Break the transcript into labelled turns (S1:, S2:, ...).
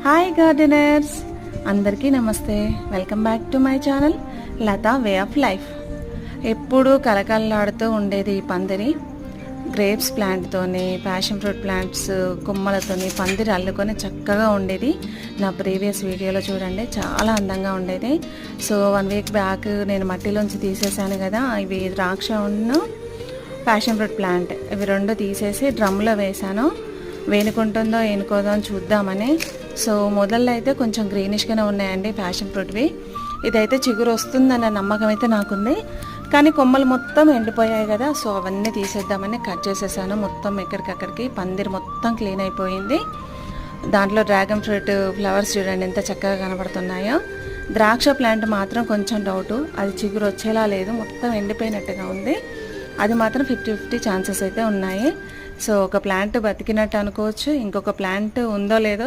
S1: Hi gardeners, అందరికీ నమస్తే. Welcome back to my channel Latha way of life. ఎప్పుడూ కలకలలాడుతూ ఉండేది ఈ పందిరి. గ్రేప్స్ ప్లాంట్తోని, ప్యాషన్ ఫ్రూట్ ప్లాంట్స్ కొమ్మలతోని పందిరి అల్లుకొని చక్కగా ఉండేది. నా ప్రీవియస్ వీడియోలో చూడండి, చాలా అందంగా ఉండేది. సో 1 వీక్ బ్యాక్ నేను మట్టిలోంచి తీసేసాను కదా, ఇవి ద్రాక్ష ఉన్న ప్యాషన్ ఫ్రూట్ ప్లాంట్, ఇవి 2 తీసేసి డ్రమ్లో వేసాను. వేనుకుంటుందో ఏనుకోదో అని చూద్దామని. సో మొదళ్ళు అయితే కొంచెం గ్రీనిష్గానే ఉన్నాయండి ప్యాషన్ ఫ్రూట్వి. ఇదైతే చిగురు వస్తుందన్న నమ్మకం అయితే నాకుంది, కానీ కొమ్మలు మొత్తం ఎండిపోయాయి కదా, సో అవన్నీ తీసేద్దామని కట్ చేసేసాను. మొత్తం ఎక్కడికక్కడికి పందిరి మొత్తం క్లీన్ అయిపోయింది. దాంట్లో డ్రాగన్ ఫ్రూట్ ఫ్లవర్స్ చూడండి ఎంత చక్కగా కనబడుతున్నాయో. ద్రాక్ష ప్లాంట్ మాత్రం కొంచెం డౌటు, అది చిగురు వచ్చేలా లేదు, మొత్తం ఎండిపోయినట్టుగా ఉంది. అది మాత్రం 50-50 ఛాన్సెస్ అయితే ఉన్నాయి. సో ఒక ప్లాంట్ బతికినట్టు అనుకోవచ్చు, ఇంకొక ప్లాంట్ ఉందో లేదో